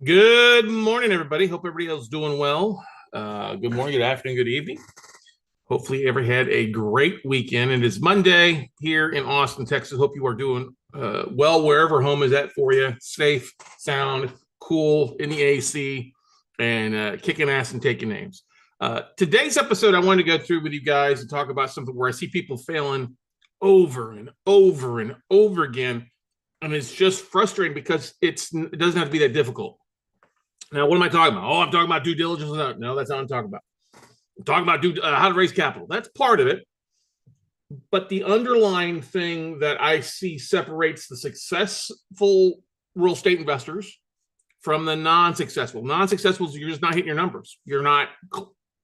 Good morning, everybody. Hope everybody else is doing well. Good morning, good afternoon, good evening. Hopefully, every had a great weekend. It is Monday here in Austin, Texas. Hope you are doing well wherever home is at for you. Safe, sound, cool in the AC, and kicking ass and taking names. Today's episode, I wanted to go through with you guys and talk about something where I see people failing over and over and over again. And it's just frustrating because it doesn't have to be that difficult. Now, what am I talking about? Oh, I'm talking about due diligence. No, that's not what I'm talking about. I'm talking about how to raise capital. That's part of it. But the underlying thing that I see separates the successful real estate investors from the non-successful. Non-successfuls, you're just not hitting your numbers. You're not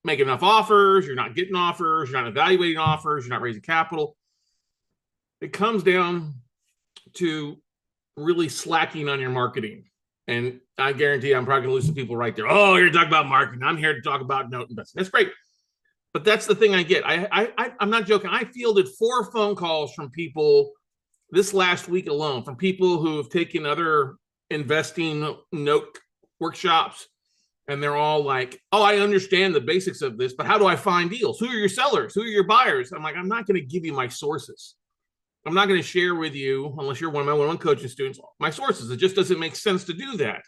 making enough offers. You're not getting offers. You're not evaluating offers. You're not raising capital. It comes down to really slacking on your marketing. And I guarantee I'm probably going to lose some people right there. Oh, you're talking about marketing. I'm here to talk about note investing. That's great. But that's the thing I get. I'm not joking. I fielded 4 phone calls from people this last week alone, from people who have taken other investing note workshops. And they're all like, oh, I understand the basics of this, but how do I find deals? Who are your sellers? Who are your buyers? I'm like, I'm not going to give you my sources. I'm not going to share with you, unless you're one of my one-on-one coaching students, my sources. It just doesn't make sense to do that.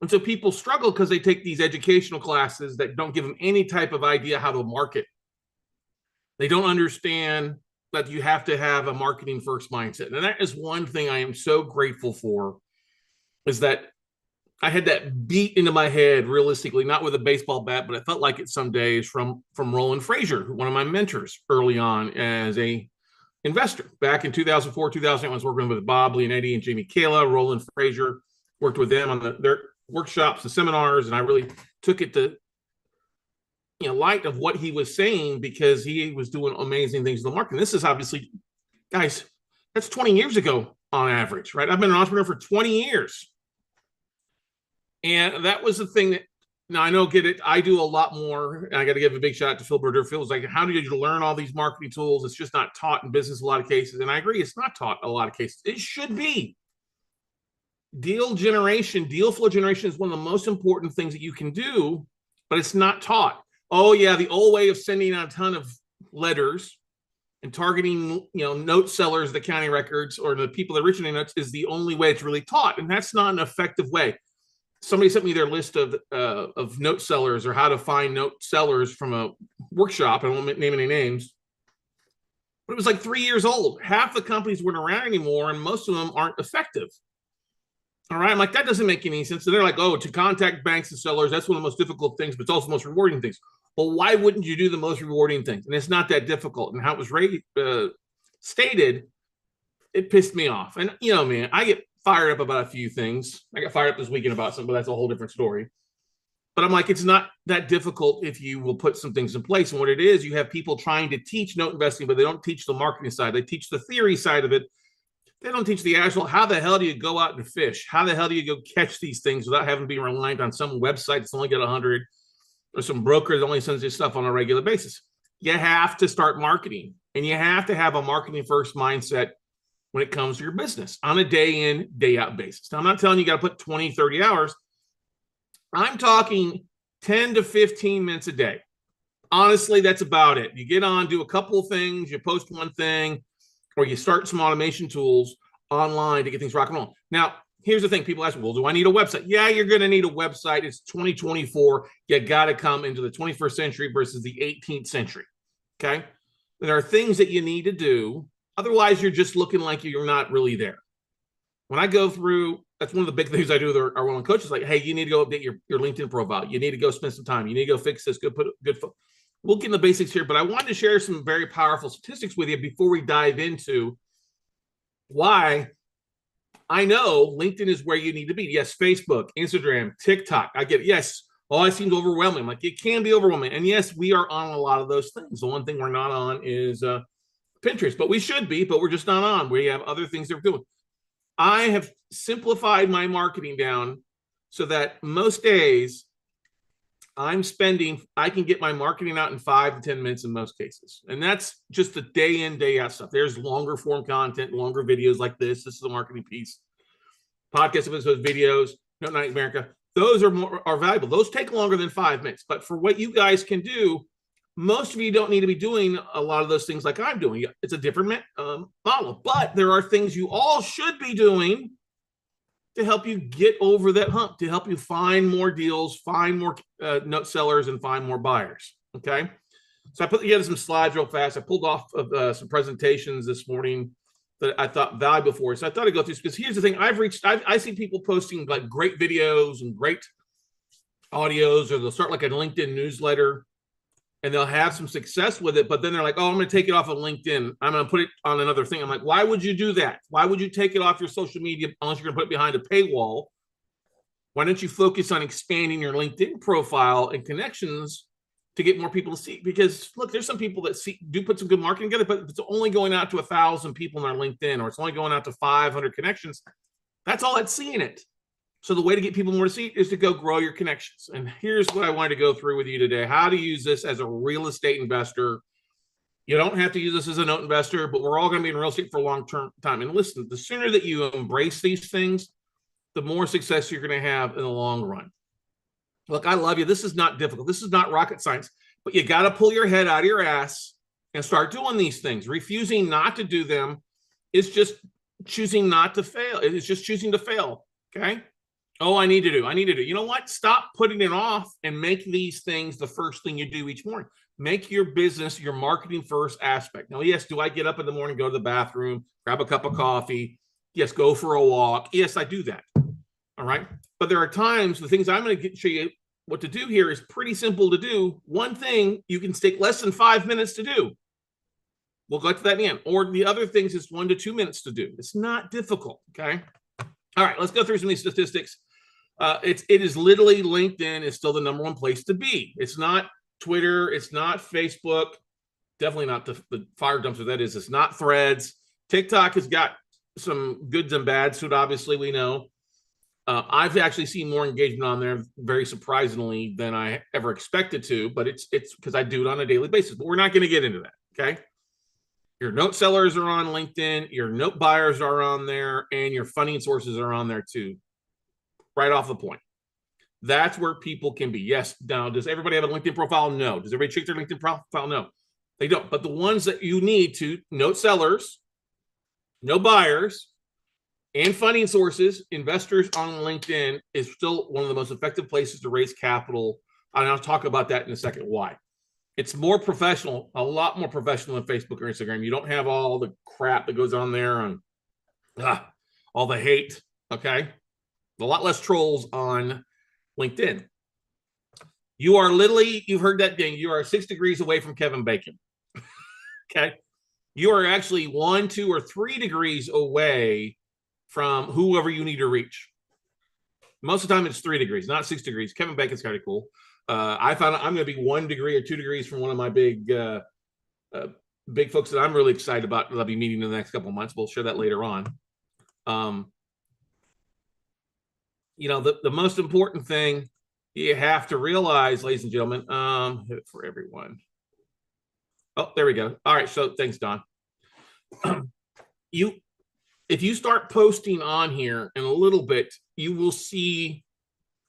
And so people struggle because they take these educational classes that don't give them any type of idea how to market. They don't understand that you have to have a marketing first mindset. And that is one thing I am so grateful for, is that I had that beat into my head realistically, not with a baseball bat, but I felt like it some days from Roland Frazier, one of my mentors early on as a investor. Back in 2004, 2008, I was working with Bob Leonetti and Jamie Kayla. Roland Frazier, worked with them on their workshops and seminars, and I really took it to light of what he was saying, because he was doing amazing things in the market. And this is obviously, guys, that's 20 years ago on average, right? I've been an entrepreneur for 20 years. And that was the thing that, now I know, get it, I do a lot more, and I got to give a big shout out to Phil Berger. Phil's like, how did you learn all these marketing tools? It's just not taught in business in a lot of cases. And I agree, it's not taught in a lot of cases. It should be. Deal flow generation is one of the most important things that you can do, but it's not taught. Oh yeah, the old way of sending out a ton of letters and targeting, note sellers, the county records, or the people that originate notes, is the only way it's really taught, and that's not an effective way. Somebody sent me their list of note sellers, or how to find note sellers, from a workshop. I won't name any names, but it was like 3 years old. Half the companies weren't around anymore, and most of them aren't effective. All right, I'm like, that doesn't make any sense. So they're like, oh, to contact banks and sellers, that's one of the most difficult things, but it's also the most rewarding things. Well, why wouldn't you do the most rewarding things? And it's not that difficult. And how it was stated, it pissed me off. And, man, I get fired up about a few things. I got fired up this weekend about something, but that's a whole different story. But I'm like, it's not that difficult if you will put some things in place. And what it is, you have people trying to teach note investing, but they don't teach the marketing side. They teach the theory side of it. They don't teach the actual, how the hell do you go out and fish? How the hell do you go catch these things without having to be reliant on some website that's only got 100, or some broker that only sends you stuff on a regular basis? You have to start marketing, and you have to have a marketing first mindset when it comes to your business on a day in, day out basis. Now, I'm not telling you got to put 20, 30 hours. I'm talking 10 to 15 minutes a day. Honestly, that's about it. You get on, do a couple of things, you post one thing, or you start some automation tools online to get things rock and roll. Now, here's the thing. People ask, well, do I need a website? Yeah, you're going to need a website. It's 2024. You got to come into the 21st century versus the 18th century. Okay. There are things that you need to do. Otherwise, you're just looking like you're not really there. When I go through, that's one of the big things I do with our one coaches. Like, hey, you need to go update your LinkedIn profile. You need to go spend some time. You need to go fix this. Go put good. We'll get in the basics here, but I wanted to share some very powerful statistics with you before we dive into why I know LinkedIn is where you need to be. Yes, Facebook, Instagram, TikTok. I get it. Yes, all that seems overwhelming. Like, it can be overwhelming. And yes, we are on a lot of those things. The one thing we're not on is Pinterest, but we should be, but we're just not on. We have other things that we're doing. I have simplified my marketing down so that most days I can get my marketing out in 5 to 10 minutes in most cases. And that's just the day in, day out stuff. There's longer form content, longer videos like this. This is a marketing piece. Podcast episodes, videos. No, Night America. Those are valuable. Those take longer than 5 minutes. But for what you guys can do, most of you don't need to be doing a lot of those things like I'm doing. It's a different model, but there are things you all should be doing to help you get over that hump, to help you find more deals, find more note sellers, and find more buyers. Okay. So I put together some slides real fast. I pulled off of some presentations this morning that I thought valuable for. So I thought I'd go through, because here's the thing. I see people posting like great videos and great audios, or they'll start like a LinkedIn newsletter and they'll have some success with it. But then they're like, oh, I'm going to take it off of LinkedIn. I'm going to put it on another thing. I'm like, why would you do that? Why would you take it off your social media unless you're going to put it behind a paywall? Why don't you focus on expanding your LinkedIn profile and connections to get more people to see? Because look, there's some people that do put some good marketing together, but it's only going out to 1,000 people in our LinkedIn, or it's only going out to 500 connections. That's all that's seeing it. So the way to get people more to see is to go grow your connections. And here's what I wanted to go through with you today: how to use this as a real estate investor. You don't have to use this as a note investor, but we're all going to be in real estate for a long-term time. And listen, the sooner that you embrace these things, the more success you're going to have in the long run. Look, I love you. This is not difficult. This is not rocket science, but you got to pull your head out of your ass and start doing these things. Refusing not to do them is just choosing not to fail. It's just choosing to fail. Okay. Oh, I need to do. You know what? Stop putting it off and make these things the first thing you do each morning. Make your business your marketing first aspect. Now, yes, do I get up in the morning, go to the bathroom, grab a cup of coffee? Yes, go for a walk. Yes, I do that. All right. But there are times, the things I'm going to show you what to do here is pretty simple to do. One thing you can take less than 5 minutes to do. We'll go to that in the end. Or the other things is 1 to 2 minutes to do. It's not difficult. Okay. All right. Let's go through some of these statistics. It is literally LinkedIn is still the #1 place to be. It's not Twitter. It's not Facebook. Definitely not the fire dumpster that is. It's not Threads. TikTok has got some goods and bads to it, obviously, we know. I've actually seen more engagement on there, very surprisingly, than I ever expected to, but it's because I do it on a daily basis. But we're not going to get into that, okay? Your note sellers are on LinkedIn, your note buyers are on there, and your funding sources are on there too, right off the point. That's where people can be. Yes, now, does everybody have a LinkedIn profile? No. Does everybody check their LinkedIn profile? No, they don't. But the ones that you need to, note sellers, no buyers, and funding sources, investors on LinkedIn is still one of the most effective places to raise capital. And I'll talk about that in a second. Why? It's more professional, a lot more professional than Facebook or Instagram. You don't have all the crap that goes on there and all the hate. Okay. A lot less trolls on LinkedIn. You are literally, you've heard that ding, you are 6 degrees away from Kevin Bacon. Okay. You are actually 1, 2, or 3 degrees away from whoever you need to reach. Most of the time it's 3 degrees, not 6 degrees. Kevin Bacon's kind of cool. I found I'm going to be 1 degree or 2 degrees from one of my big folks that I'm really excited about that I'll be meeting in the next couple of months. We'll share that later on. You know, the most important thing you have to realize, ladies and gentlemen, hit it for everyone. Oh, there we go. All right. So thanks, Don. If you start posting on here in a little bit, you will see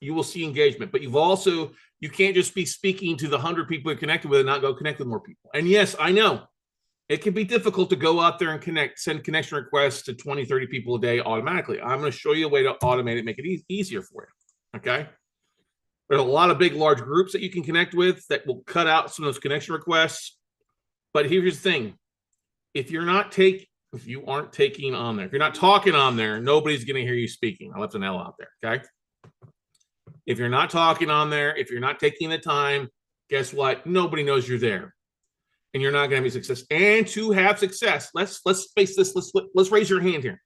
engagement, but you can't just be speaking to the 100 people you're connected with and not go connect with more people. And yes, I know it can be difficult to go out there and send connection requests to 20, 30 people a day automatically. I'm going to show you a way to automate it, make it easier for you. Okay. There's a lot of big, large groups that you can connect with that will cut out some of those connection requests. But here's the thing. If you aren't taking on there, if you're not talking on there, nobody's going to hear you speaking. I left an L out there. Okay. If you're not talking on there, if you're not taking the time, guess what? Nobody knows you're there, and you're not going to be success. And to have success, let's face this. Let's raise your hand here.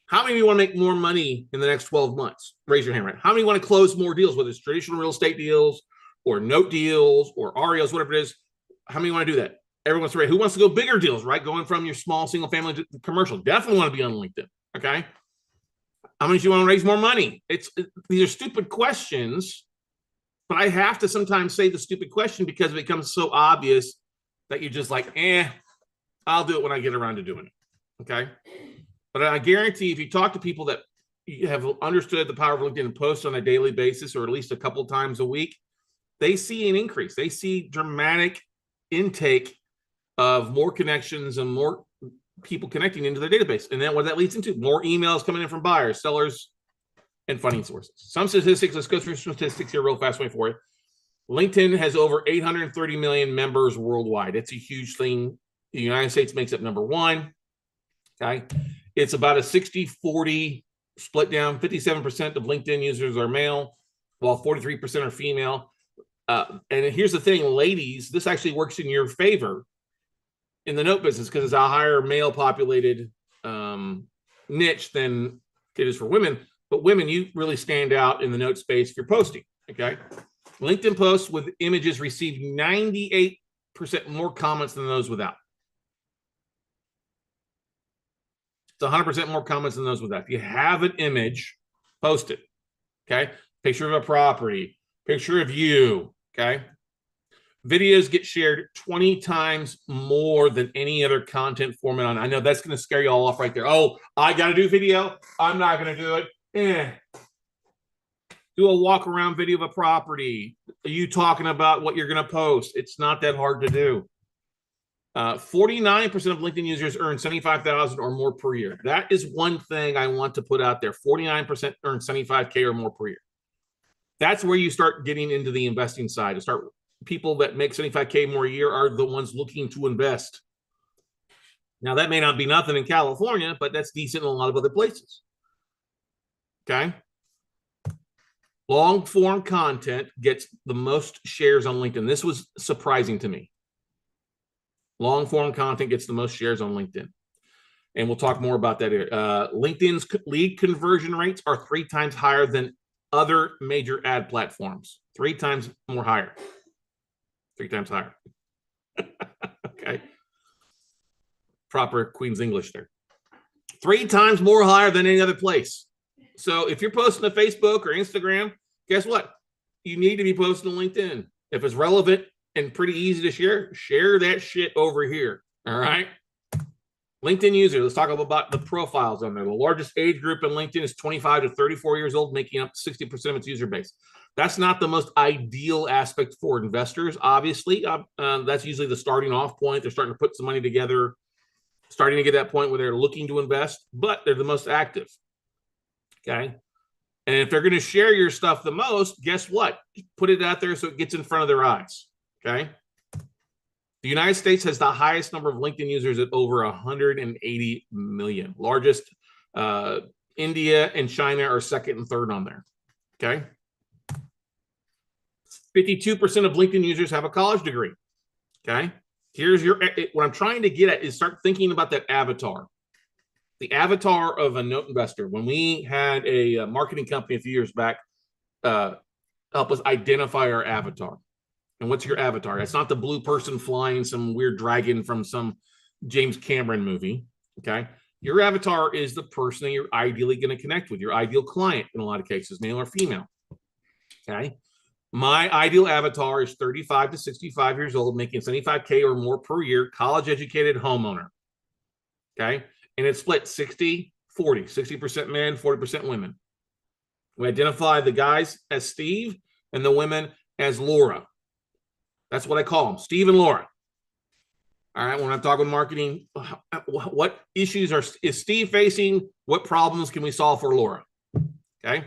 How many of you want to make more money in the next 12 months? Raise your hand, right? How many want to close more deals, whether it's traditional real estate deals or note deals or REOs, whatever it is? How many want to do that? Everyone's right. Who wants to go bigger deals, right? Going from your small single family to commercial. Definitely want to be on LinkedIn. Okay. How many of you want to raise more money? These are stupid questions, but I have to sometimes say the stupid question because it becomes so obvious that you're just like, I'll do it when I get around to doing it. Okay. But I guarantee if you talk to people that have understood the power of LinkedIn and post on a daily basis, or at least a couple times a week, they see an increase. They see dramatic intake of more connections and more people connecting into their database. And then what that leads into, more emails coming in from buyers, sellers, and funding sources. Some statistics, let's go through some statistics here real fast way for you. LinkedIn has over 830 million members worldwide. It's a huge thing. The United States makes up number one. Okay. It's about a 60-40 split down. 57% of LinkedIn users are male, while 43% are female. And here's the thing, ladies, this actually works in your favor in the note business because it's a higher male populated niche than it is for women. But women, you really stand out in the note space if you're posting. Okay. LinkedIn posts with images receive 98% more comments than those without. It's 100% more comments than those without. If you have an image, post it. Okay. Picture of a property, picture of you. Okay. Videos get shared 20 times more than any other content format on. I know that's going to scare you all off right there. Oh, I got to do video. I'm not going to do it. Do a walk around video of a property. Are you talking about what you're going to post? It's not that hard to do. 49% of LinkedIn users earn $75,000 or more per year. That is one thing I want to put out there. 49% earn $75K or more per year. That's where you start getting into the investing side. To start, people that make $75K more a year are the ones looking to invest. Now, that may not be nothing in California, but that's decent in a lot of other places. Okay. Long form content gets the most shares on LinkedIn. This was surprising to me. Long form content gets the most shares on LinkedIn. And we'll talk more about that here. LinkedIn's lead conversion rates are 3 times higher than other major ad platforms. 3 times more higher. 3 times higher. Okay. Proper Queen's English there. 3 times more higher than any other place. So if you're posting to Facebook or Instagram, guess what? You need to be posting to LinkedIn. If it's relevant and pretty easy to share, share that shit over here. All right. LinkedIn user. Let's talk about the profiles on there. The largest age group in LinkedIn is 25 to 34 years old, making up 60% of its user base. That's not the most ideal aspect for investors, obviously. That's usually the starting off point. They're starting to put some money together, starting to get that point where they're looking to invest, but they're the most active. Okay. And if they're going to share your stuff the most, guess what? Put it out there so it gets in front of their eyes. Okay. The United States has the highest number of LinkedIn users at over 180 million. Largest, India and China are second and third on there. Okay. 52% of LinkedIn users have a college degree. Okay. Here's what I'm trying to get at is start thinking about that avatar. The avatar of a note investor. When we had a marketing company a few years back help us identify our avatar. And what's your avatar? It's not the blue person flying some weird dragon from some James Cameron movie. Okay. Your avatar is the person that you're ideally going to connect with, your ideal client in a lot of cases, male or female. Okay. My ideal avatar is 35 to 65 years old, making 75K or more per year, college educated homeowner. Okay. And it's split 60-40, 60% men, 40% women. We identify the guys as Steve and the women as Laura. That's what I call them, Steve and Laura. All right, when I'm talking marketing, what issues is Steve facing? What problems can we solve for Laura? Okay.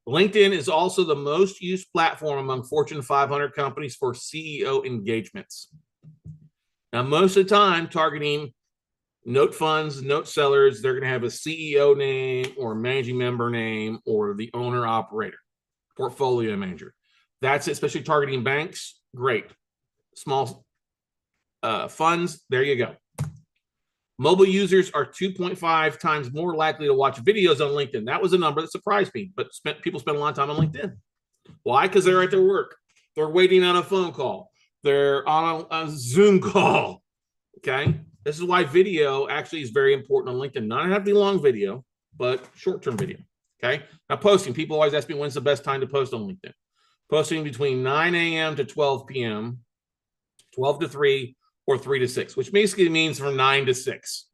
LinkedIn is also the most used platform among Fortune 500 companies for CEO engagements. Now, most of the time, targeting note funds, note sellers, they're going to have a CEO name or a managing member name or the owner operator, portfolio manager. That's it, especially targeting banks. Great. Small funds. There you go. Mobile users are 2.5 times more likely to watch videos on LinkedIn. That was a number that surprised me, but people spend a lot of time on LinkedIn. Why? Because they're at their work. They're waiting on a phone call. They're on a Zoom call. Okay. This is why video actually is very important on LinkedIn. Not have to be long video, but short-term video. Okay. Now, posting. People always ask me when's the best time to post on LinkedIn. Posting between 9 a.m. to 12 p.m., 12 to 3, or 3 to 6, which basically means from 9 to 6.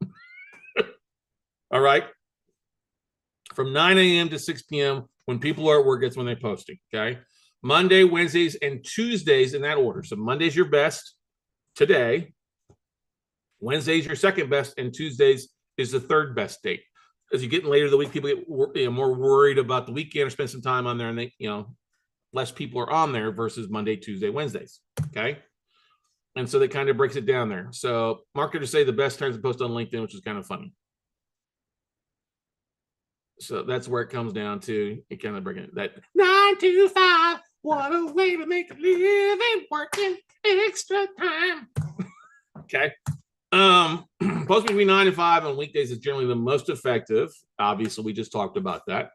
All right. from 9 a.m. to 6 p.m. when people are at work, that's when they're posting. Okay. Monday, Wednesdays, and Tuesdays in that order. So Monday's your best today. Wednesday's your second best, and Tuesdays is the third best date. As you get later in the week, people get more worried about the weekend or spend some time on there, and they, less people are on there versus Monday, Tuesday, Wednesdays. Okay. And so that kind of breaks it down there. So marketers say the best times to post on LinkedIn, which is kind of funny. So that's where it comes down to. It kind of breaking it. That 9 to 5. What a way to make a living working extra time. Okay. Posting between 9 and 5 on weekdays is generally the most effective. Obviously, we just talked about that.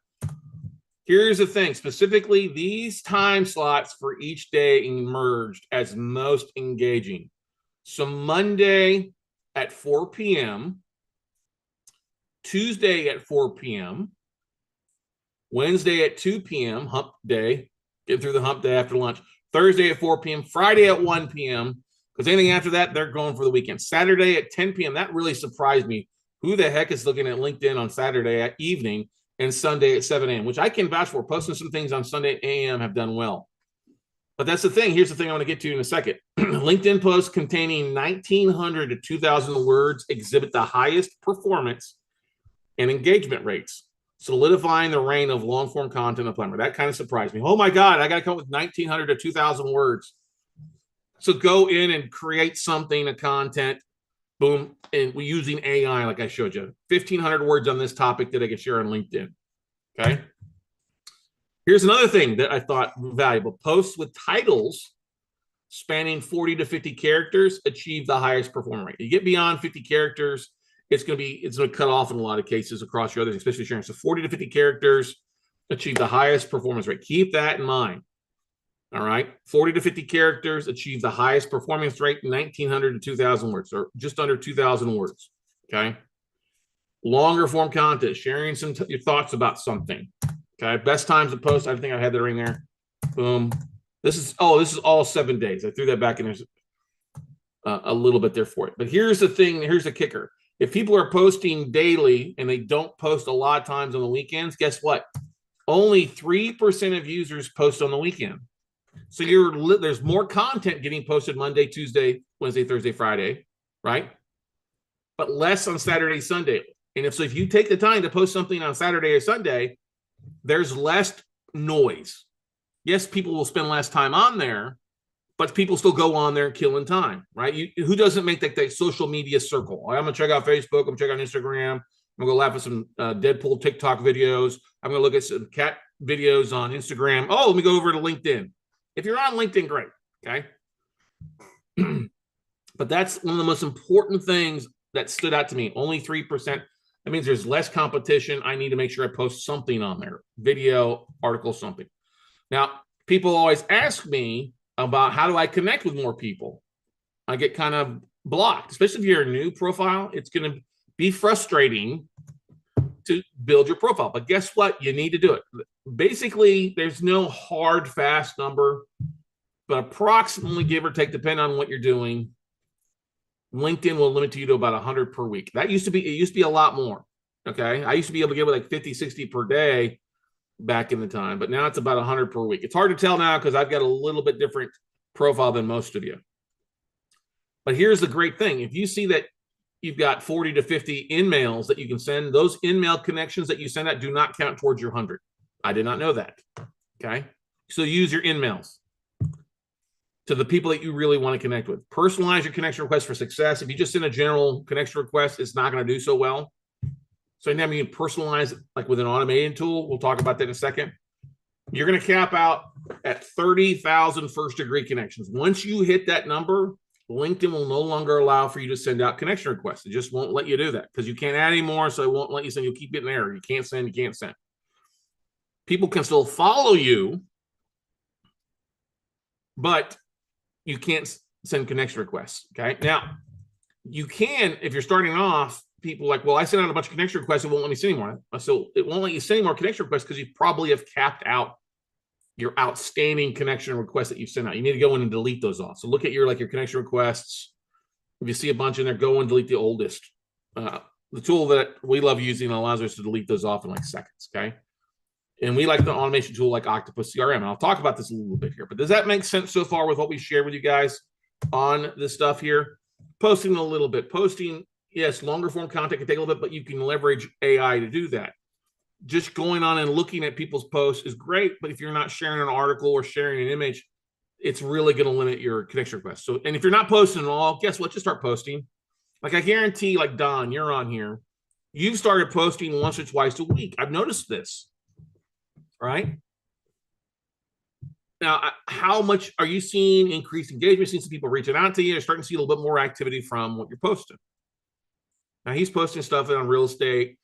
Here's the thing. Specifically, these time slots for each day emerged as most engaging. So Monday at 4 p.m., Tuesday at 4 p.m., Wednesday at 2 p.m., hump day, get through the hump day after lunch, Thursday at 4 p.m., Friday at 1 p.m., because anything after that, they're going for the weekend. Saturday at 10 p.m., that really surprised me. Who the heck is looking at LinkedIn on Saturday at evening and Sunday at 7 a.m., which I can vouch for. Posting some things on Sunday a.m. have done well. But that's the thing. Here's the thing I want to get to in a second. LinkedIn posts containing 1,900 to 2,000 words exhibit the highest performance and engagement rates, solidifying the reign of long-form content on Plumber. That kind of surprised me. Oh my God, I got to come up with 1,900 to 2,000 words. So go in and create something, a content, boom, and we're using AI like I showed you. 1,500 words on this topic that I can share on LinkedIn. Okay. Here's another thing that I thought valuable. Posts with titles spanning 40 to 50 characters achieve the highest performance rate. You get beyond 50 characters, it's going to cut off in a lot of cases across your others, especially sharing. So 40 to 50 characters achieve the highest performance rate. Keep that in mind. All right. 40 to 50 characters achieve the highest performance rate, 1,900 to 2,000 words, or just under 2,000 words. Okay. Longer form content, sharing your thoughts about something. Okay. Best times to post. I think I had that ring there. Boom. This is all 7 days. I threw that back in there a little bit there for it. But here's the thing. Here's the kicker. If people are posting daily and they don't post a lot of times on the weekends, guess what? Only 3% of users post on the weekend. So there's more content getting posted Monday, Tuesday, Wednesday, Thursday, Friday, right? But less on Saturday, Sunday. And if you take the time to post something on Saturday or Sunday, there's less noise. Yes, people will spend less time on there, but people still go on there killing time, right? Who doesn't make that social media circle? I'm going to check out Facebook. I'm going to check out Instagram. I'm going to go laugh at some Deadpool TikTok videos. I'm going to look at some cat videos on Instagram. Oh, let me go over to LinkedIn. If you're on LinkedIn, great, okay? But that's one of the most important things that stood out to me. Only 3%. That means there's less competition. I need to make sure I post something on there, video, article, something. Now, people always ask me about how do I connect with more people. I get kind of blocked, especially if you're a new profile. It's going to be frustrating to build your profile. But guess what? You need to do it. Basically, there's no hard, fast number, but approximately, give or take, depending on what you're doing, LinkedIn will limit you to about 100 per week. It used to be a lot more. Okay. I used to be able to get like 50, 60 per day back in the time, but now it's about 100 per week. It's hard to tell now because I've got a little bit different profile than most of you. But here's the great thing. If you see that you've got 40 to 50 in-mails that you can send, those in-mail connections that you send out do not count towards your 100. I did not know that. Okay. So use your in-mails to the people that you really want to connect with. Personalize your connection request for success. If you just send a general connection request, it's not going to do so well. So anytime you can personalize it, like with an automated tool, we'll talk about that in a second. You're going to cap out at 30,000 first-degree connections. Once you hit that number, LinkedIn will no longer allow for you to send out connection requests. It just won't let you do that because you can't add any more, so it won't let you send. You'll keep getting an error. You can't send, you can't send. People can still follow you, but you can't send connection requests, okay? Now, you can, if you're starting off, people like, well, I sent out a bunch of connection requests, it won't let me send anymore. So it won't let you send any more connection requests because you probably have capped out your outstanding connection requests that you've sent out. You need to go in and delete those off. So look at your connection requests. If you see a bunch in there, go and delete the oldest the tool that we love using allows us to delete those off in like seconds. Okay. And we like the automation tool like Octopus CRM. And I'll talk about this a little bit here, but does that make sense so far with what we shared with you guys on this stuff here? Posting a little bit, yes, longer form content can take a little bit, but you can leverage AI to do that. Just going on and looking at people's posts is great, but if you're not sharing an article or sharing an image, it's really going to limit your connection requests. So, and if you're not posting at all, guess what? Just start posting. Like I guarantee, like Don, you're on here. You've started posting once or twice a week. I've noticed this, right? Now, how much are you seeing increased engagement? Seeing some people reaching out to you, you're starting to see a little bit more activity from what you're posting. Now he's posting stuff on real estate.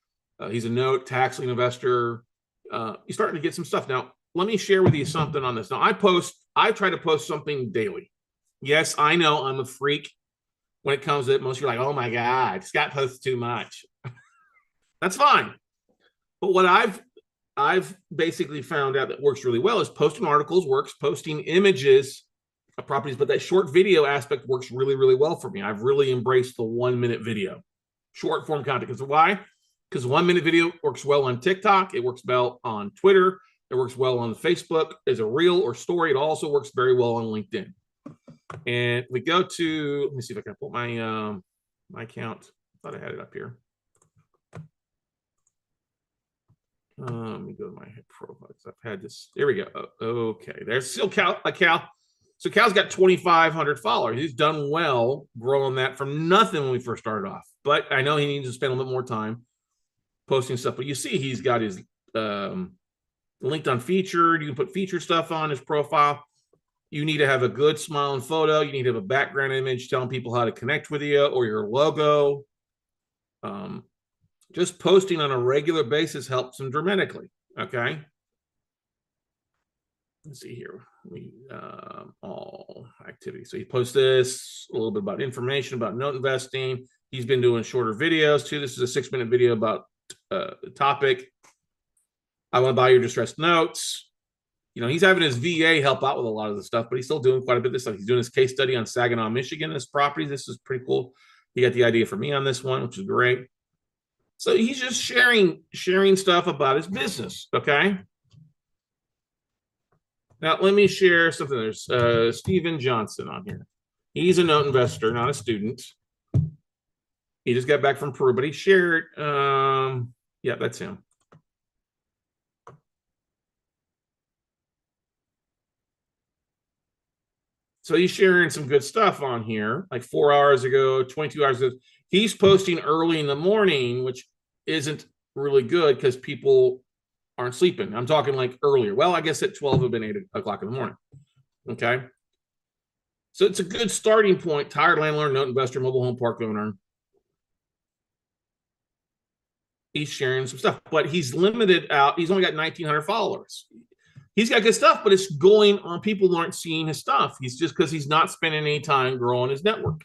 He's a note tax lien investor. He's starting to get some stuff. Now, let me share with you something on this. Now, I try to post something daily. Yes, I know I'm a freak when it comes to it. Most of you are like, oh my God, Scott posts too much. That's fine. But what I've basically found out that works really well is posting articles works, posting images of properties, but that short video aspect works really, really well for me. I've really embraced the 1 minute video, short form content. Because why? Because 1 minute video works well on TikTok. It works well on Twitter. It works well on Facebook as a reel or story. It also works very well on LinkedIn. And we go to, let me see if I can pull my my account. I thought I had it up here. Let me go to my profile. I've had this. There we go. Okay, there's still Cal. So Cal's got 2,500 followers. He's done well growing that from nothing when we first started off. But I know he needs to spend a little bit more time posting stuff. But you see, he's got his linked on featured. You can put featured stuff on his profile. You need to have a good smiling photo. You need to have a background image telling people how to connect with you or your logo. Just posting on a regular basis helps him dramatically. Okay. Let's see here. All activity. So he posts this, a little bit about information about note investing. He's been doing shorter videos too. This is a 6-minute video about the topic. I want to buy your distressed notes. You know, he's having his VA help out with a lot of the stuff, but he's still doing quite a bit of this stuff. He's doing his case study on Saginaw, Michigan, this property. This is pretty cool. He got the idea for me on this one, which is great. So he's just sharing stuff about his business. Okay. Now let me share something. There's Stephen Johnson on here. He's a note investor, not a student. He just got back from Peru, but he shared. Yeah, that's him. So he's sharing some good stuff on here, like 4 hours ago, 22 hours ago. He's posting early in the morning, which isn't really good because people aren't sleeping. I'm talking like earlier. Well, I guess at 12 would have been 8 o'clock in the morning. Okay. So it's a good starting point. Tired landlord, note investor, mobile home park owner. He's sharing some stuff, but he's limited out. He's only got 1,900 followers. He's got good stuff, but it's going on. People aren't seeing his stuff. He's just because he's not spending any time growing his network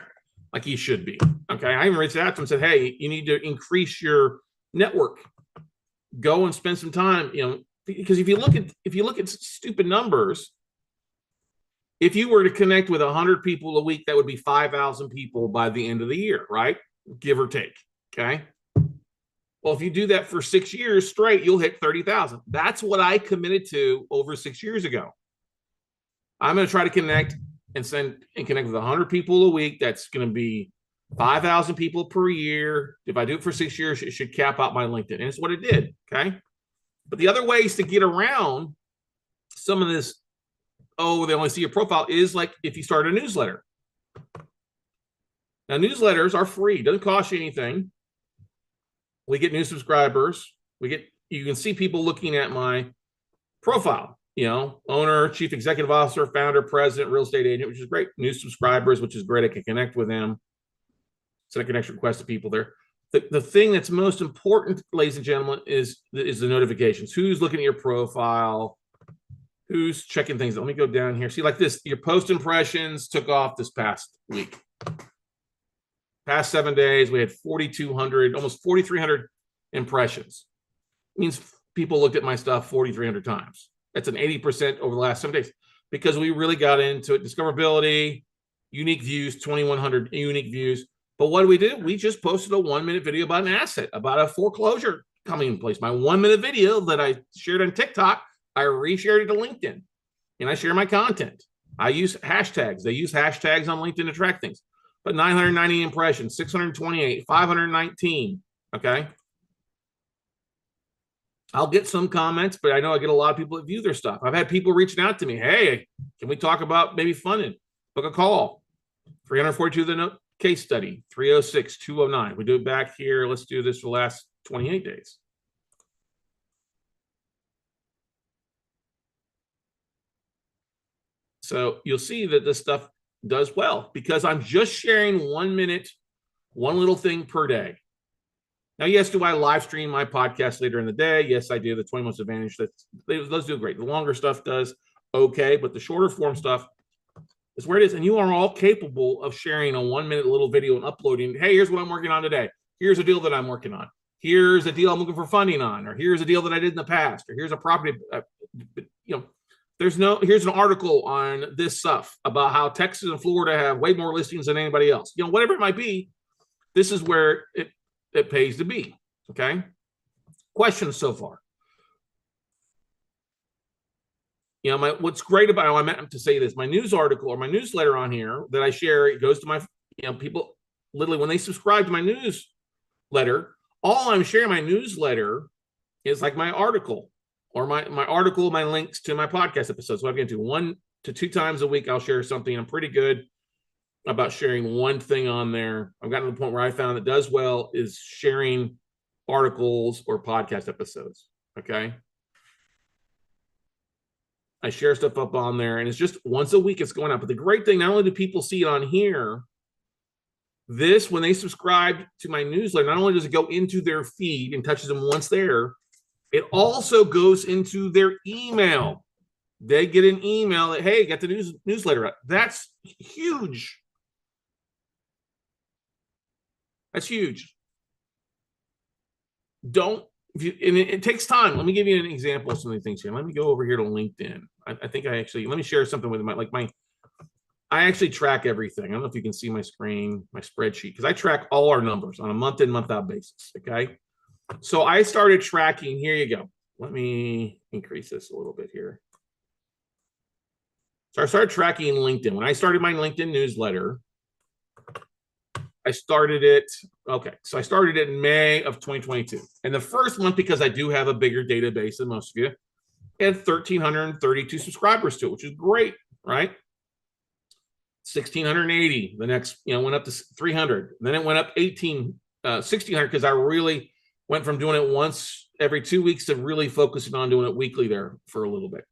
like he should be. Okay. I even reached out to him and said, hey, you need to increase your network. Go and spend some time, you know, because if you look at stupid numbers, if you were to connect with 100 people a week, that would be 5,000 people by the end of the year, right? Give or take. Okay. Well, if you do that for 6 years straight, you'll hit 30,000. That's what I committed to over 6 years ago. I'm going to try to connect and connect with 100 people a week. That's going to be 5,000 people per year. If I do it for 6 years, it should cap out my LinkedIn. And it's what it did. Okay. But the other ways to get around some of this, oh, they only see your profile, is like if you start a newsletter. Now, newsletters are free. It doesn't cost you anything. We get new subscribers. You can see people looking at my profile, you know, owner, chief executive officer, founder, president, real estate agent, which is great. New subscribers, which is great. I can connect with them. Send a connection request to people there. The thing that's most important, ladies and gentlemen, is the notifications. Who's looking at your profile? Who's checking things? Let me go down here. See, like this, your post impressions took off this past week. Past 7 days, we had 4,200, almost 4,300 impressions. It means people looked at my stuff 4,300 times. That's an 80% over the last 7 days because we really got into it. Discoverability, unique views, 2,100 unique views. But what do? We just posted a 1-minute video about an asset, about a foreclosure coming in place. My 1-minute video that I shared on TikTok, I reshared it to LinkedIn, and I share my content. I use hashtags. They use hashtags on LinkedIn to track things. But 990 impressions, 628, 519. Okay. I'll get some comments, but I know I get a lot of people that view their stuff. I've had people reaching out to me. Hey, can we talk about maybe funding? Book a call. 342 the note case study, 306-209. We do it back here. Let's do this for the last 28 days. So you'll see that this stuff does well because I'm just sharing 1 minute, one little thing per day. Now, yes, do I live stream my podcast later in the day? Yes, I do. The 20 Months Advantage, those do great. The longer stuff does okay, but the shorter form stuff is where it is. And you are all capable of sharing a 1 minute little video and uploading. Hey, here's what I'm working on today. Here's a deal that I'm working on. Here's a deal I'm looking for funding on, or here's a deal that I did in the past, or here's a property. Here's an article on this stuff about how Texas and Florida have way more listings than anybody else. Whatever it might be, this is where it pays to be. Okay. Questions so far? What's great about, I meant to say this, my news article or my newsletter on here that I share, it goes to my, people literally when they subscribe to my newsletter, all I'm sharing my newsletter is like my article or my article, my links to my podcast episodes. So I get to 1 to 2 times a week, I'll share something. I'm pretty good about sharing one thing on there. I've gotten to the point where I found that does well is sharing articles or podcast episodes. Okay. I share stuff up on there, and it's just once a week it's going out. But the great thing, not only do people see it on here, this, when they subscribe to my newsletter, not only does it go into their feed and touches them once there, it also goes into their email. They get an email that, hey, get the newsletter out. That's huge. That's huge. It takes time. Let me give you an example of some of the things here. Let me go over here to LinkedIn. I think let me share something with I actually track everything. I don't know if you can see my screen, my spreadsheet, because I track all our numbers on a month in, month out basis. Okay. So I started tracking. Here you go. Let me increase this a little bit here. So I started tracking LinkedIn. When I started my LinkedIn newsletter, I started it in May of 2022. And the first month, because I do have a bigger database than most of you, I had 1,332 subscribers to it, which is great, right? 1,680. The next, went up to 300. And then it went up 1,600 because I really went from doing it once every 2 weeks to really focusing on doing it weekly there for a little bit.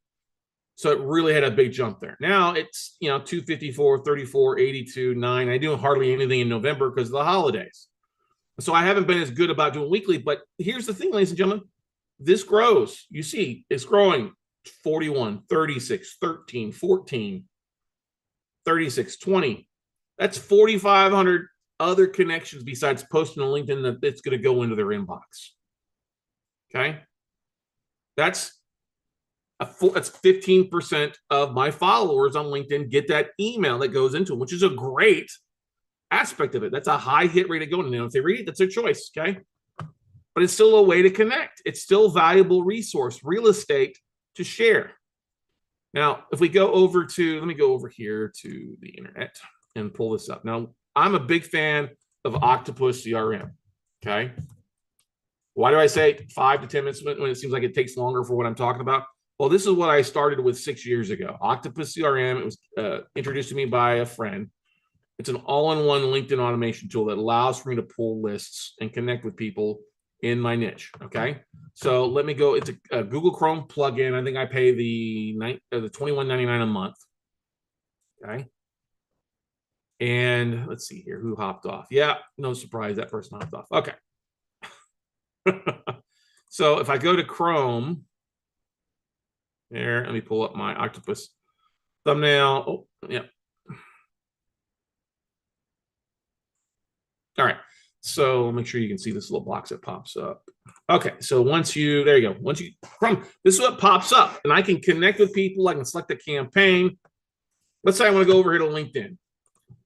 So it really had a big jump there. Now it's, 254, 34, 82, 9. I do hardly anything in November because of the holidays. So I haven't been as good about doing weekly. But here's the thing, ladies and gentlemen. This grows. You see, it's growing 41, 36, 13, 14, 36, 20. That's 4,500 other connections besides posting on LinkedIn that it's going to go into their inbox. Okay. That's 15% of my followers on LinkedIn get that email that goes into them, which is a great aspect of it. That's a high hit rate of going. If they read it, that's their choice. Okay. But it's still a way to connect. It's still a valuable resource, real estate to share. Now, if we go over to, let me go over here to the internet and pull this up. Now, I'm a big fan of Octopus CRM. Okay. Why do I say 5 to 10 minutes when it seems like it takes longer for what I'm talking about? Well, this is what I started with 6 years ago. Octopus CRM, it was introduced to me by a friend. It's an all-in-one LinkedIn automation tool that allows for me to pull lists and connect with people in my niche. Okay. So let me go. It's a Google Chrome plugin. I think I pay the $21.99 a month. Okay. And let's see here. Who hopped off? Yeah. No surprise. That person hopped off. Okay. So if I go to Chrome there, let me pull up my Octopus thumbnail. Oh, yeah. All right. So make sure you can see this little box that pops up. Okay. So there you go. This is what pops up, and I can connect with people. I can select a campaign. Let's say I want to go over here to LinkedIn.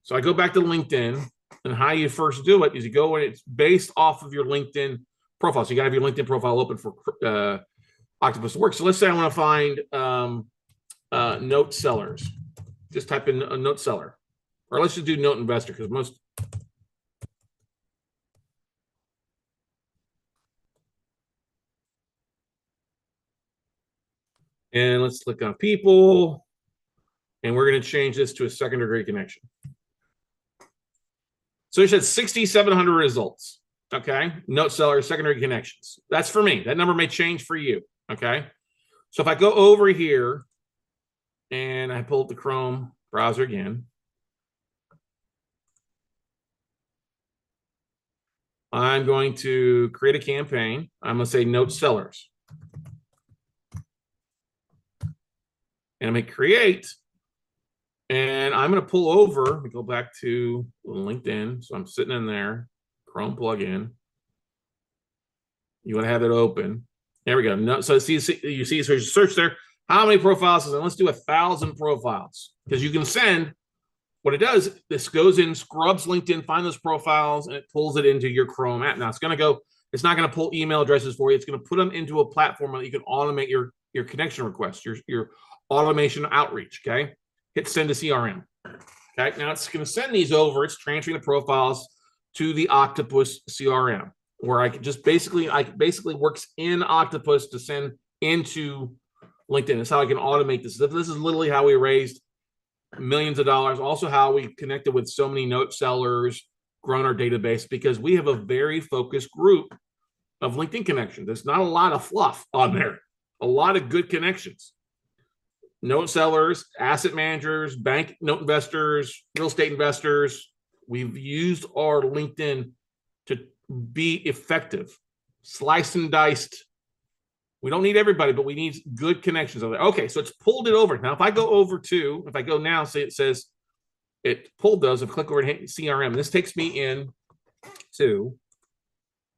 So I go back to LinkedIn, And how you first do it is you go and it's based off of your LinkedIn profile. So you got to have your LinkedIn profile open for Octopus to work. So let's say I want to find note sellers. Just type in a note seller, or let's just do note investor because most. And let's click on people, and we're going to change this to a second degree connection. So you said 6,700 results. Okay, note seller, secondary connections. That's for me. That number may change for you. Okay, so if I go over here and I pull up the Chrome browser again, I'm going to create a campaign. I'm going to say note sellers. And I'm going to create, and I'm going to pull over. Let me go back to LinkedIn. So I'm sitting in there, Chrome plugin. You want to have it open. There we go. No, so you see, so you search there. How many profiles? And let's do 1,000 profiles because you can send. What it does, this goes in, scrubs LinkedIn, find those profiles, and it pulls it into your Chrome app. Now it's going to go. It's not going to pull email addresses for you. It's going to put them into a platform that you can automate your connection requests, your automation outreach. Okay, hit send to CRM. Okay, now it's going to send these over. It's transferring the profiles to the Octopus CRM, where I basically works in Octopus to send into LinkedIn. That's how I can automate this. This is literally how we raised millions of dollars. Also, how we connected with so many note sellers, grown our database because we have a very focused group of LinkedIn connections. There's not a lot of fluff on there. A lot of good connections. Note sellers, asset managers, bank note investors, real estate investors. We've used our LinkedIn to be effective, sliced and diced. We don't need everybody, but we need good connections over there. Okay, so it's pulled it over. Now, if I go over to, if I go now, say it says it pulled those, and click over to CRM. This takes me in to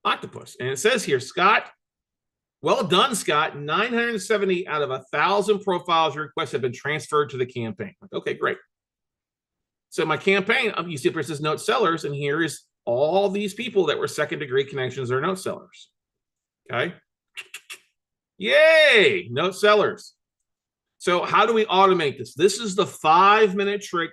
Octopus. And it says here, Scott, well done, Scott. 970 out of 1,000 profiles requests have been transferred to the campaign. Okay, great. So my campaign, you see it says note sellers, and here is all these people that were second degree connections or note sellers. Okay. Yay, note sellers. So how do we automate this? This is the 5-minute trick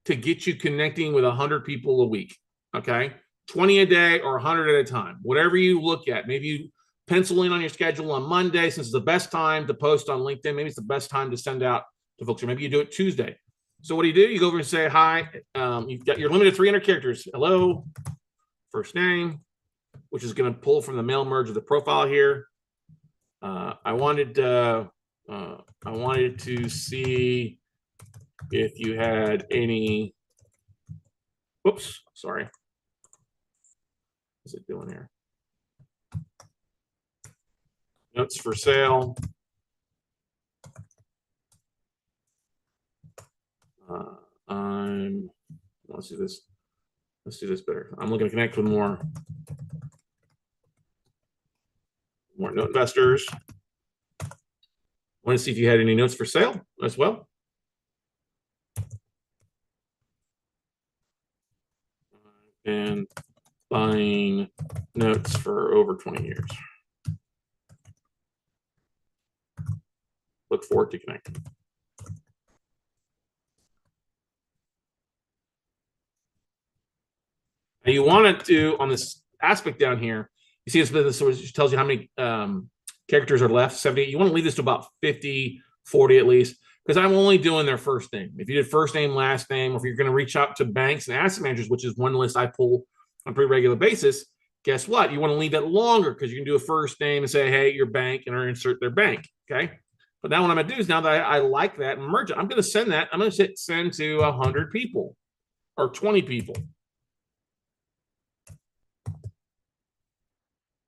to get you connecting with 100 people a week. Okay. 20 a day or 100 at a time, whatever you look at. Maybe you pencil in on your schedule on Monday, since it's the best time to post on LinkedIn. Maybe it's the best time to send out to folks, or maybe you do it Tuesday. So what do? You go over and say, hi, you've got your limited 300 characters. Hello, first name, which is going to pull from the mail merge of the profile here. I wanted to see if you had any, whoops, sorry. What's it doing here? Notes for sale. Let's do this. Let's do this better. I'm looking to connect with more note investors. I want to see if you had any notes for sale as well. And buying notes for over 20 years. Look forward to connecting. Now you want to, on this aspect down here, you see this business, which tells you how many characters are left, 70. You want to leave this to about 50, 40 at least, because I'm only doing their first name. If you did first name, last name, or if you're going to reach out to banks and asset managers, which is one list I pull on a pretty regular basis, guess what? You want to leave that longer because you can do a first name and say, hey, your bank, and insert their bank, okay? But now what I'm going to do is, now that I like that and merge it, I'm going to send that. I'm going to hit send to 100 people or 20 people.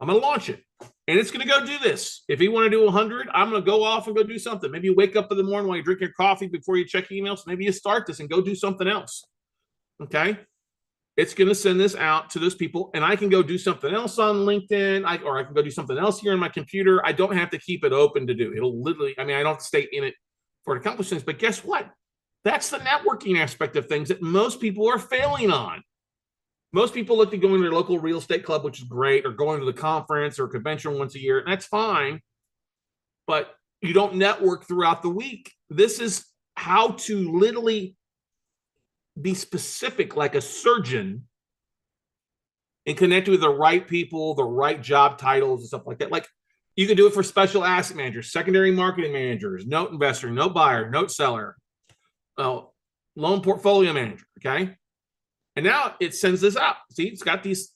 I'm going to launch it, and it's going to go do this. If you want to do 100, I'm going to go off and go do something. Maybe you wake up in the morning while you drink your coffee before you check emails. Maybe you start this and go do something else, okay? It's going to send this out to those people, and I can go do something else on LinkedIn, or I can go do something else here on my computer. I don't have to keep it open to do. It'll literally, I mean, I don't have to stay in it for it to accomplish things, but guess what? That's the networking aspect of things that most people are failing on. Most people look to go into their local real estate club, which is great, or going to the conference or convention once a year, and that's fine. But you don't network throughout the week. This is how to literally be specific, like a surgeon, and connect with the right people, the right job titles, and stuff like that. Like you can do it for special asset managers, secondary marketing managers, note investor, note buyer, note seller, loan portfolio manager. Okay. And now it sends this out. See, it's got these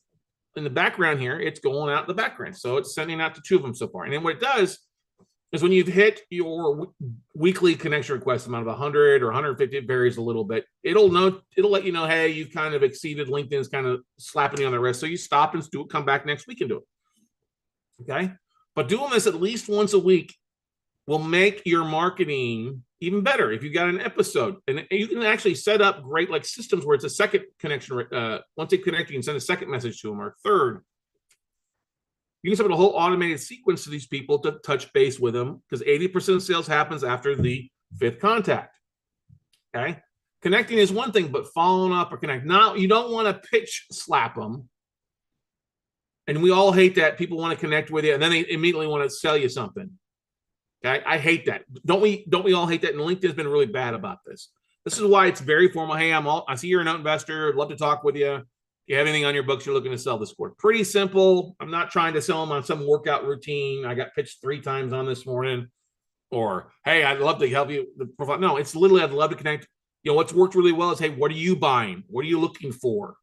in the background here. It's going out in the background. So it's sending out to 2 of them so far. And then what it does is when you've hit your weekly connection request amount of 100 or 150, it varies a little bit. It'll let you know, hey, you've kind of exceeded. LinkedIn's kind of slapping you on the wrist. So you stop and do it, come back next week and do it. Okay. But doing this at least once a week will make your marketing even better. If you got an episode, and you can actually set up great like systems where it's a second connection. Once they connect, you can send a second message to them or a third. You can set up a whole automated sequence to these people to touch base with them because 80% of sales happens after the 5th contact. Okay. Connecting is one thing, but following up or connect. Now, you don't want to pitch slap them. And we all hate that. People want to connect with you and then they immediately want to sell you something. Okay. I hate that. Don't we all hate that? And LinkedIn's been really bad about this. This is why it's very formal. Hey, I see you're a note investor. I'd love to talk with you. You have anything on your books you're looking to sell this quarter? Pretty simple. I'm not trying to sell them on some workout routine. I got pitched 3 times on this morning. Or, hey, I'd love to help you. No, it's literally, I'd love to connect. What's worked really well is, hey, what are you buying? What are you looking for?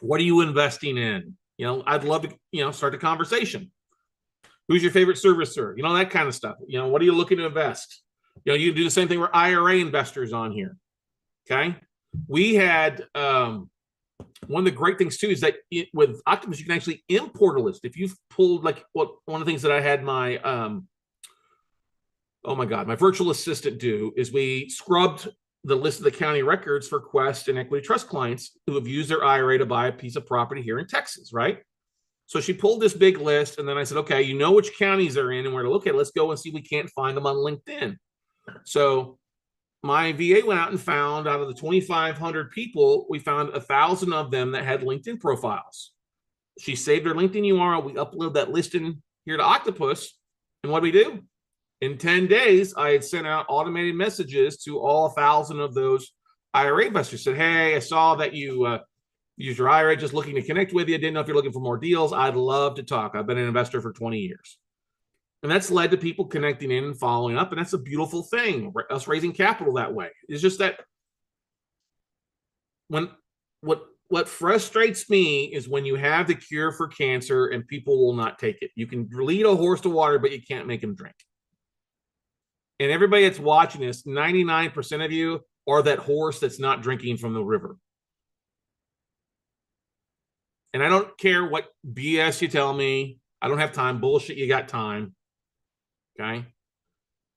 What are you investing in? I'd love to, start a conversation. Who's your favorite servicer? That kind of stuff. What are you looking to invest? You can do the same thing with IRA investors on here. Okay. We had, one of the great things too is that with Octopus, you can actually import a list. If you've pulled one of the things that I had my, my virtual assistant do is we scrubbed the list of the county records for Quest and Equity Trust clients who have used their IRA to buy a piece of property here in Texas, right? So she pulled this big list and then I said, okay, you know which counties they're in and where to look at. Let's go and see if we can't find them on LinkedIn. So my VA went out and found out of the 2,500 people, we found 1,000 of them that had LinkedIn profiles. She saved her LinkedIn URL. We upload that list in here to Octopus. And what do we do? In 10 days, I had sent out automated messages to all 1,000 of those IRA investors. Said, hey, I saw that you use your IRA, just looking to connect with you. Didn't know if you're looking for more deals. I'd love to talk. I've been an investor for 20 years. And that's led to people connecting in and following up. And that's a beautiful thing, us raising capital that way. It's just that what frustrates me is when you have the cure for cancer and people will not take it. You can lead a horse to water, but you can't make him drink. And everybody that's watching this, 99% of you are that horse that's not drinking from the river. And I don't care what BS you tell me. I don't have time. Bullshit, you got time. Okay.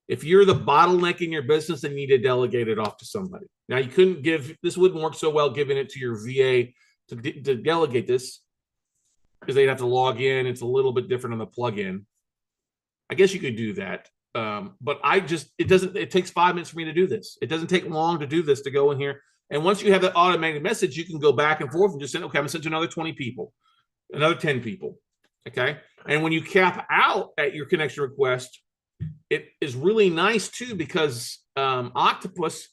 If you're the bottleneck in your business, then you need to delegate it off to somebody. Now, you couldn't this wouldn't work so well giving it to your VA to delegate this because they'd have to log in. It's a little bit different on the plugin. I guess you could do that. But it takes 5 minutes for me to do this. It doesn't take long to do this, to go in here. And once you have that automated message, you can go back and forth and just say, okay, I'm gonna send to another 20 people, another 10 people. Okay. And when you cap out at your connection request, it is really nice too, because Octopus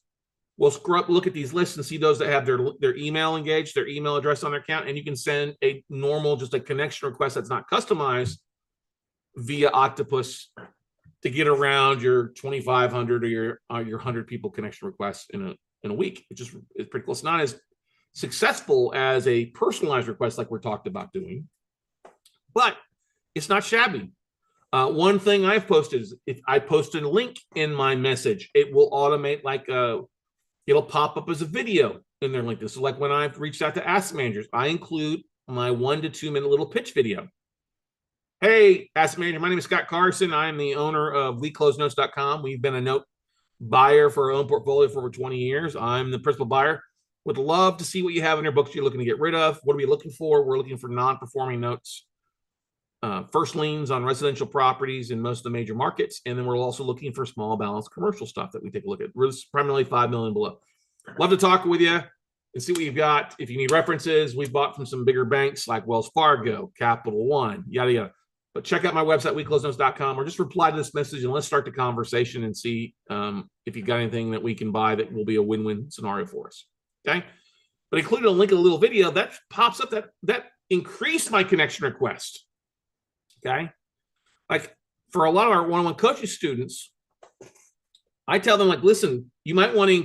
will look at these lists and see those that have their email engaged, their email address on their account, and you can send a normal, just a connection request that's not customized via Octopus to get around your 2,500 or your 100 people connection requests in a week, which is pretty cool. It's not as successful as a personalized request like we're talked about doing, but it's not shabby. One thing I've posted is if I posted a link in my message, it will automate it'll pop up as a video in their LinkedIn. So like when I've reached out to asset managers, I include my 1 to 2 minute little pitch video. Hey, asset manager, my name is Scott Carson. I am the owner of WeCloseNotes.com. We've been a note buyer for our own portfolio for over 20 years. I'm the principal buyer. Would love to see what you have in your books you're looking to get rid of. What are we looking for? We're looking for non-performing notes. First liens on residential properties in most of the major markets. And then we're also looking for small balance commercial stuff that we take a look at. We're primarily $5 million below. Love to talk with you. and see what you've got. If you need references, we've bought from some bigger banks like Wells Fargo, Capital One, yada, yada. But check out my website, weclosenotes.com, or just reply to this message and let's start the conversation and see if you've got anything that we can buy that will be a win-win scenario for us. Okay. But included a link in a little video that pops up that increased my connection request. Okay. Like for a lot of our one-on-one coaching students, I tell them, like, listen, you might want to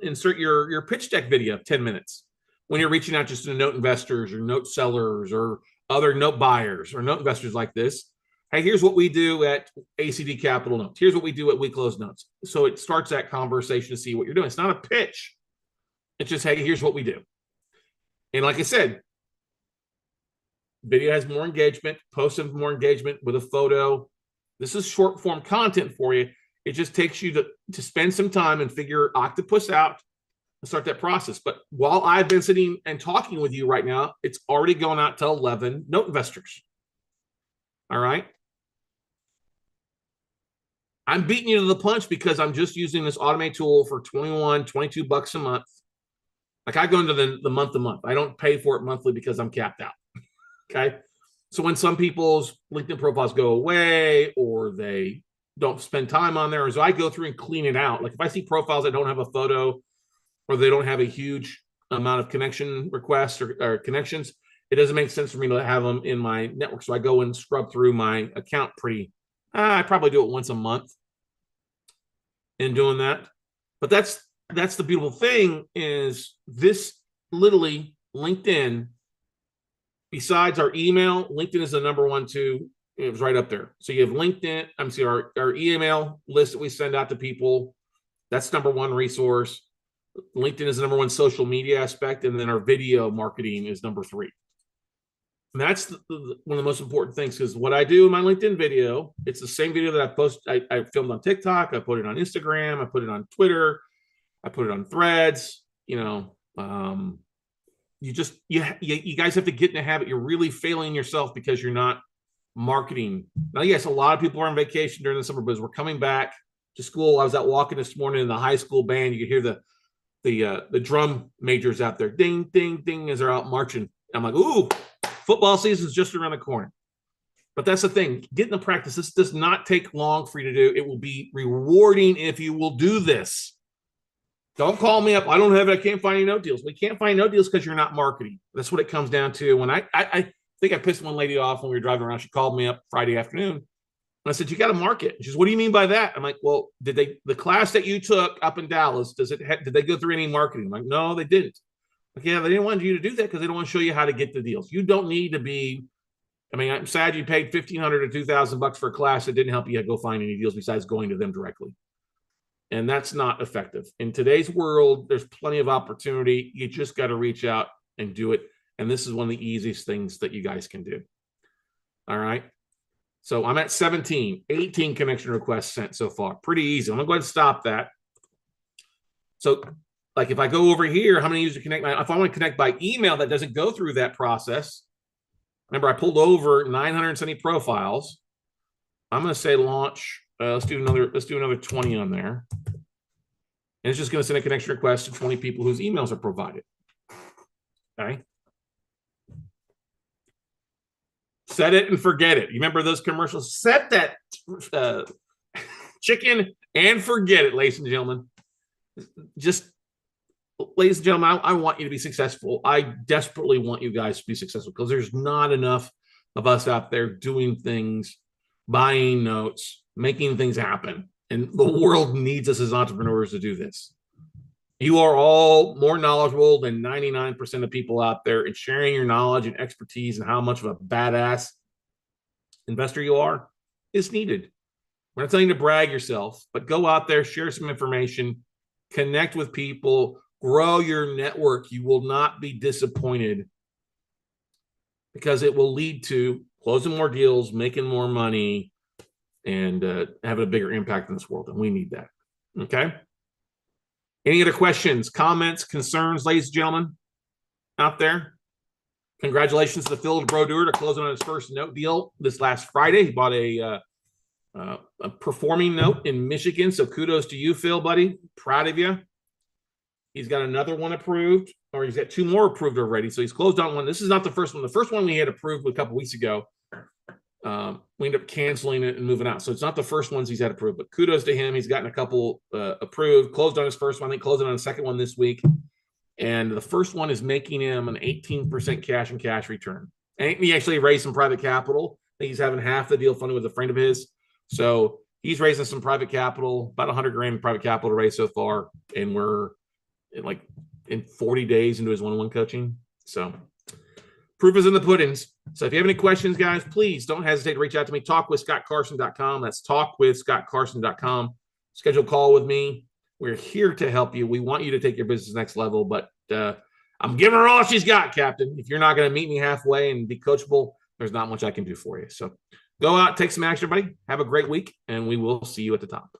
insert your pitch deck video of 10 minutes when you're reaching out just to note investors or note sellers or other note buyers or note investors like this. Hey, here's what we do at ACD Capital Notes. Here's what we do at We Close Notes. So it starts that conversation to see what you're doing. It's not a pitch. It's just, hey, here's what we do. And like I said, video has more engagement, post has more engagement with a photo. This is short form content for you. It just takes you to spend some time and figure Octopus out and start that process. But while I've been sitting and talking with you right now, it's already going out to 11 note investors. All right. I'm beating you to the punch because I'm just using this automate tool for 21, 22 bucks a month. Like I go into the month to month. I don't pay for it monthly because I'm capped out. Okay. So when some people's LinkedIn profiles go away or they don't spend time on there, so I go through and clean it out. Like if I see profiles that don't have a photo or they don't have a huge amount of connection requests or connections, it doesn't make sense for me to have them in my network. So I go and scrub through my account I probably do it once a month in doing that. But that's the beautiful thing is this literally LinkedIn, besides our email, LinkedIn is the number one too. It was right up there. So you have LinkedIn, our email list that we send out to people. That's number one resource. LinkedIn is the number one social media aspect. And then our video marketing is number three. And that's one of the most important things because what I do in my LinkedIn video, it's the same video that I filmed on TikTok. I put it on Instagram. I put it on Twitter. I put it on Threads. You guys have to get in the habit. You're really failing yourself because you're not marketing. Now, yes, a lot of people are on vacation during the summer, but as we're coming back to school, I was out walking this morning in the high school band. You could hear the drum majors out there, ding, ding, ding, as they're out marching. I'm like, ooh, football season's just around the corner. But that's the thing. Get in the practice. This does not take long for you to do. It will be rewarding if you will do this. Don't call me up. I can't find any note deals. We can't find note deals because you're not marketing. That's what it comes down to. When I think I pissed one lady off when we were driving around. She called me up Friday afternoon. And I said, you got to market. She says, what do you mean by that? I'm like, well, the class that you took up in Dallas, did they go through any marketing? I'm like, no, they didn't. Like, yeah, they didn't want you to do that because they don't want to show you how to get the deals. You don't need to be, I'm sad you paid $1,500 to $2,000 for a class that didn't help you go find any deals besides going to them directly. And that's not effective. In today's world, there's plenty of opportunity. You just got to reach out and do it. And this is one of the easiest things that you guys can do. All right. So I'm at 18 connection requests sent so far. Pretty easy. I'm going to go ahead and stop that. So like if I go over here, how many users connect? If I want to connect by email, that doesn't go through that process. Remember, I pulled over 970 profiles. I'm going to say launch. Let's do another 20 on there. And it's just going to send a connection request to 20 people whose emails are provided. Okay. Set it and forget it. You remember those commercials? Set that chicken and forget it, ladies and gentlemen. Just, ladies and gentlemen, I want you to be successful. I desperately want you guys to be successful because there's not enough of us out there doing things, buying notes, making things happen. And the world needs us as entrepreneurs to do this. You are all more knowledgeable than 99% of people out there, and sharing your knowledge and expertise and how much of a badass investor you are is needed. We're not telling you to brag yourself, but go out there, share some information, connect with people, grow your network. You will not be disappointed because it will lead to closing more deals, making more money, and having a bigger impact in this world. And we need that. Okay. Any other questions, comments, concerns, ladies and gentlemen, out there? Congratulations to the Phil Brodeur to closing on his first note deal this last Friday. He bought a performing note in Michigan. So kudos to you, Phil, buddy. Proud of you. He's got another one approved, or he's got two more approved already. So he's closed on one. This is not the first one. The first one we had approved a couple weeks ago. We ended up canceling it and moving out. So it's not the first ones he's had approved, but kudos to him. He's gotten a couple approved, closed on his first one. I think closing on the second one this week. And the first one is making him an 18% cash and cash return. And he actually raised some private capital. I think he's having half the deal funded with a friend of his. So he's raising some private capital, about 100 grand in private capital to raise so far. And we're in 40 days into his one-on-one coaching. So proof is in the puddings. So if you have any questions, guys, please don't hesitate to reach out to me. Talkwithscottcarson.com. That's talkwithscottcarson.com. Schedule a call with me. We're here to help you. We want you to take your business next level, but I'm giving her all she's got, Captain. If you're not going to meet me halfway and be coachable, there's not much I can do for you. So go out, take some action, everybody. Have a great week, and we will see you at the top.